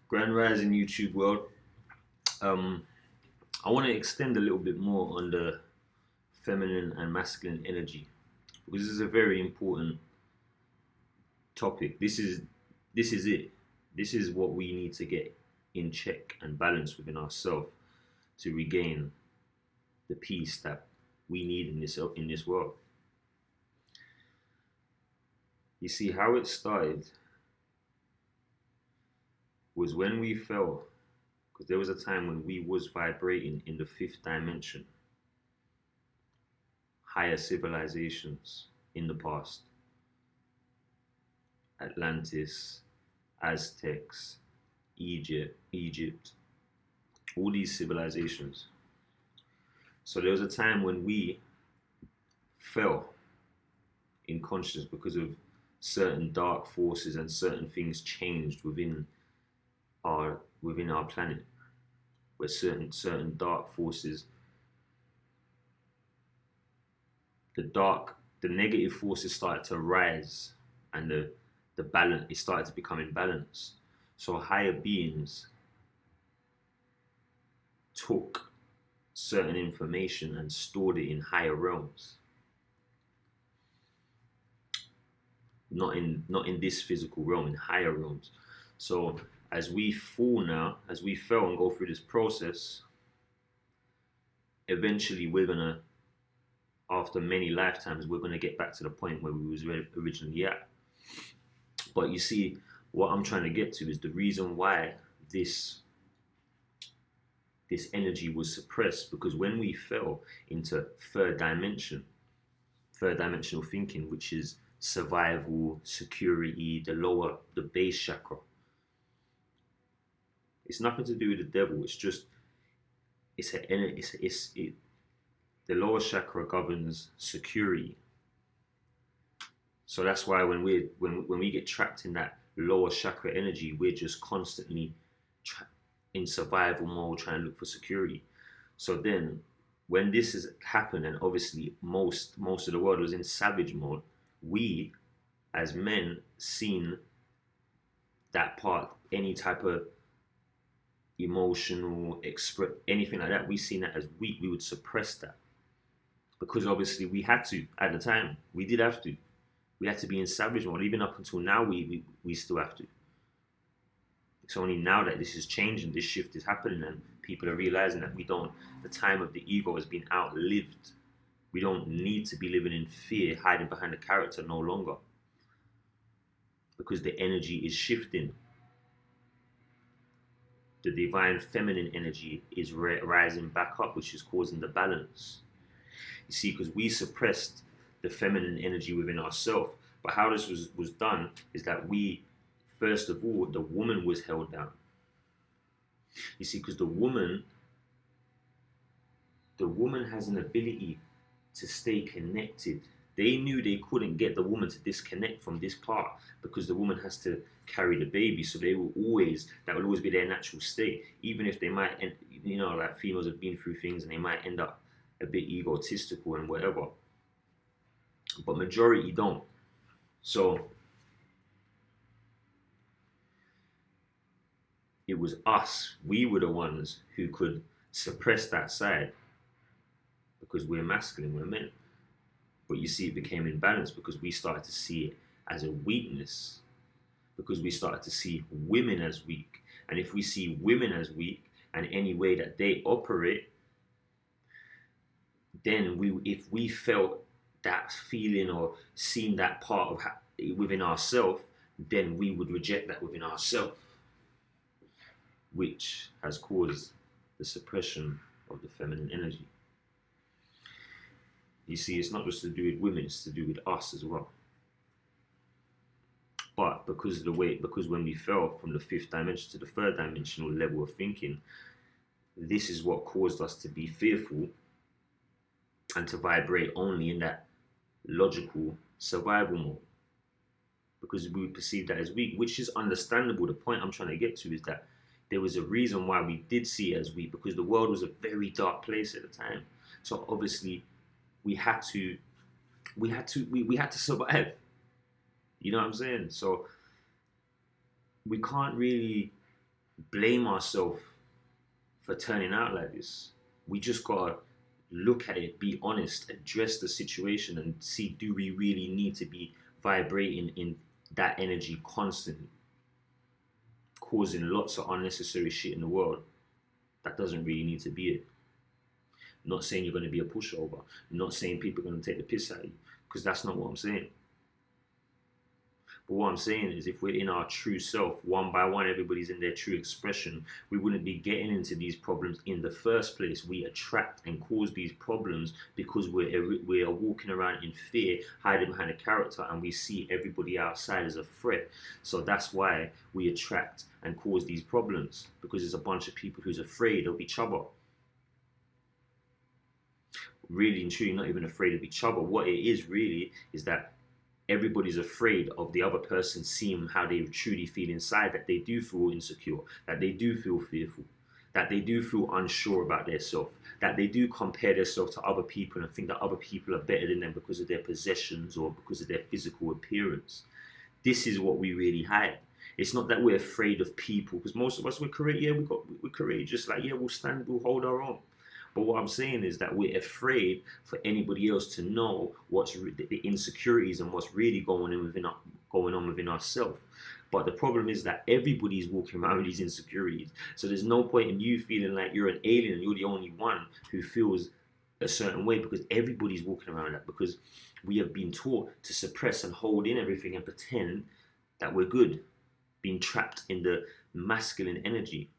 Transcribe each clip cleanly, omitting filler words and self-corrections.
Grand Rising YouTube world. Um, I want to extend a little bit more on the feminine and masculine energy because this is a very important topic. This is it. This is what we need to get in check and balance within ourselves to regain the peace that we need in this world. You see how it started was when we fell, because there was a time when we was vibrating in the fifth dimension, higher civilizations in the past, Atlantis, Aztecs, Egypt, all these civilizations. So there was a time when we fell in consciousness because of certain dark forces and certain things changed within our planet, where certain dark forces, the negative forces started to rise, and the balance, it started to become imbalanced. So higher beings took certain information and stored it in higher realms, not in this physical realm, in higher realms. So as we fell and go through this process, eventually after many lifetimes, we're gonna get back to the point where we was originally at. But you see, what I'm trying to get to is the reason why this energy was suppressed, because when we fell into third dimensional thinking, which is survival, security, the base chakra. It's nothing to do with the devil. It's just the lower chakra governs security. So that's why when we get trapped in that lower chakra energy, we're just constantly in survival mode, trying to look for security. So then, when this has happened, and obviously most of the world was in savage mode, we as men seen that part, any type of emotional anything like that, we seen that as weak. We would suppress that because obviously we had to. At the time, we did have to. We had to be in savage mode. Even up until now, we still have to. It's only now that this is changing, this shift is happening, and people are realizing that the time of the ego has been outlived. We don't need to be living in fear, hiding behind a character no longer, because the energy is shifting. The divine feminine energy is rising back up, which is causing the balance. You see, because we suppressed the feminine energy within ourselves. But how this was done is that first of all, the woman was held down. You see, because the woman has an ability to stay connected. They knew they couldn't get the woman to disconnect from this part because the woman has to carry the baby. So that will always be their natural state. Even if they might, like females have been through things and they might end up a bit egotistical and whatever. But majority don't. So it was us. We were the ones who could suppress that side because we're masculine, we're men. But you see, it became imbalanced because we started to see it as a weakness, because we started to see women as weak. And if we see women as weak and any way that they operate, then if we felt that feeling or seen that part of within ourselves, then we would reject that within ourselves, which has caused the suppression of the feminine energy. You see, it's not just to do with women, it's to do with us as well. But because when we fell from the fifth dimension to the third dimensional level of thinking, this is what caused us to be fearful and to vibrate only in that logical survival mode, because we perceive that as weak, which is understandable. The point I'm trying to get to is that there was a reason why we did see it as weak, because the world was a very dark place at the time. So obviously we had to survive. You know what I'm saying? So we can't really blame ourselves for turning out like this. We just gotta look at it, be honest, address the situation, and see, do we really need to be vibrating in that energy constantly, causing lots of unnecessary shit in the world that doesn't really need to be it. Not saying you're going to be a pushover, not saying people are going to take the piss out of you, because that's not what I'm saying. But what I'm saying is, if we're in our true self, one by one, everybody's in their true expression, we wouldn't be getting into these problems in the first place. We attract and cause these problems because we are walking around in fear, hiding behind a character, and we see everybody outside as a threat. So that's why we attract and cause these problems, because there's a bunch of people who's afraid of each other. Really and truly not even afraid of each other. What it is really is that everybody's afraid of the other person seeing how they truly feel inside, that they do feel insecure, that they do feel fearful, that they do feel unsure about themselves, that they do compare themselves to other people and think that other people are better than them because of their possessions or because of their physical appearance. This is what we really hide. It's not that we're afraid of people, because most of us, we're courageous, like, yeah, we'll stand, we'll hold our own. But what I'm saying is that we're afraid for anybody else to know what's the insecurities and what's really going on within ourselves. But the problem is that everybody's walking around with these insecurities. So there's no point in you feeling like you're an alien and you're the only one who feels a certain way, because everybody's walking around that, because we have been taught to suppress and hold in everything and pretend that we're good, being trapped in the masculine energy.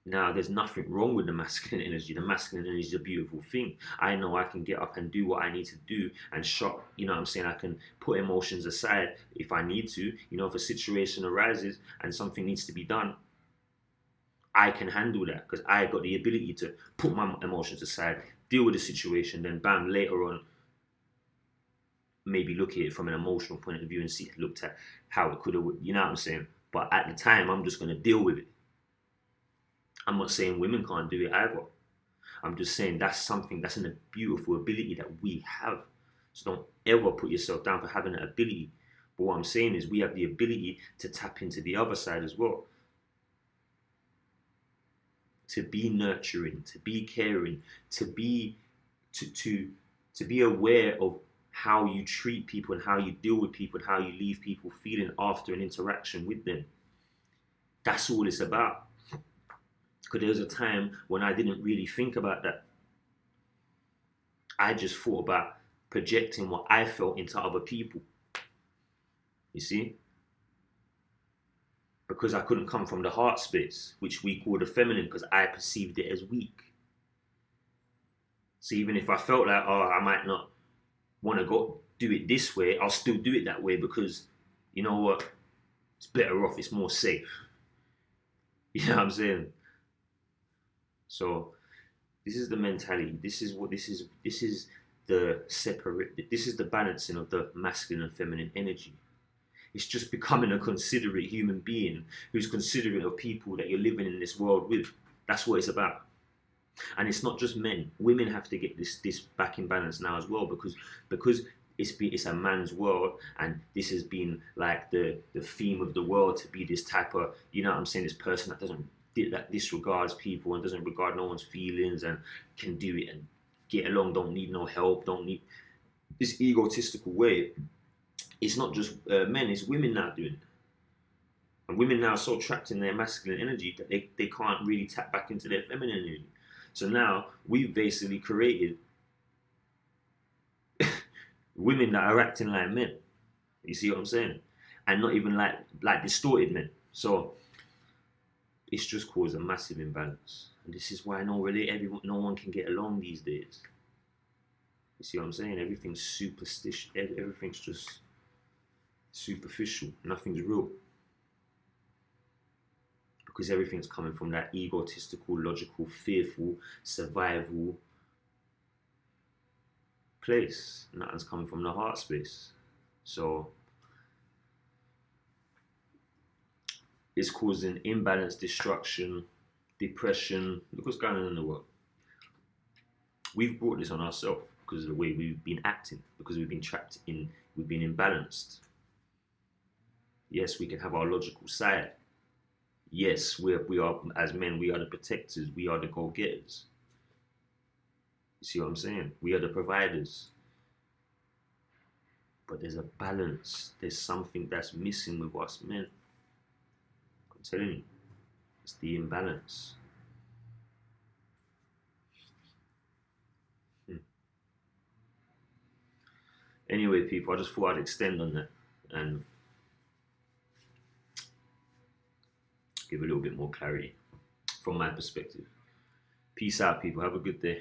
Now, there's nothing wrong with the masculine energy. The masculine energy is a beautiful thing. I know I can get up and do what I need to do and shut, you know what I'm saying? I can put emotions aside if I need to. You know, if a situation arises and something needs to be done, I can handle that, because I got the ability to put my emotions aside, deal with the situation, then bam, later on, maybe look at it from an emotional point of view and see, looked at how it could have, you know what I'm saying? But at the time, I'm just going to deal with it. I'm not saying women can't do it either. I'm just saying that's a beautiful ability that we have. So don't ever put yourself down for having that ability. But what I'm saying is we have the ability to tap into the other side as well. To be nurturing, to be caring, to be aware of how you treat people and how you deal with people and how you leave people feeling after an interaction with them. That's all it's about. Because there was a time when I didn't really think about that. I just thought about projecting what I felt into other people. You see? Because I couldn't come from the heart space, which we call the feminine, because I perceived it as weak. So even if I felt like, oh, I might not want to go do it this way, I'll still do it that way, because, you know what? It's better off, it's more safe. You know what I'm saying? So this is the mentality. This is the balancing of the masculine and feminine energy. It's just becoming a considerate human being who's considerate of people that you're living in this world with. That's what it's about. And it's not just men. Women have to get this back in balance now as well, because it's a man's world, and this has been like the theme of the world to be this type of, you know what I'm saying, this person that disregards people and doesn't regard no one's feelings and can do it and get along, don't need no help, don't need this egotistical way. It's not just men, it's women now doing it. And women now are so trapped in their masculine energy that they can't really tap back into their feminine energy. So now we've basically created women that are acting like men. You see what I'm saying? And not even like distorted men. So it's just caused a massive imbalance. And this is why no one can get along these days. You see what I'm saying? Everything's superstitious. Everything's just superficial. Nothing's real. Because everything's coming from that egotistical, logical, fearful, survival place. Nothing's coming from the heart space. So it's causing imbalance, destruction, depression. Look what's going on in the world. We've brought this on ourselves because of the way we've been acting, because we've been trapped in, we've been imbalanced. Yes, we can have our logical side. Yes, we are, as men, we are the protectors, we are the go-getters. You see what I'm saying? We are the providers. But there's a balance. There's something that's missing with us men. I'm telling you, it's the imbalance. Anyway, people, I just thought I'd extend on that and give a little bit more clarity from my perspective. Peace out, people. Have a good day.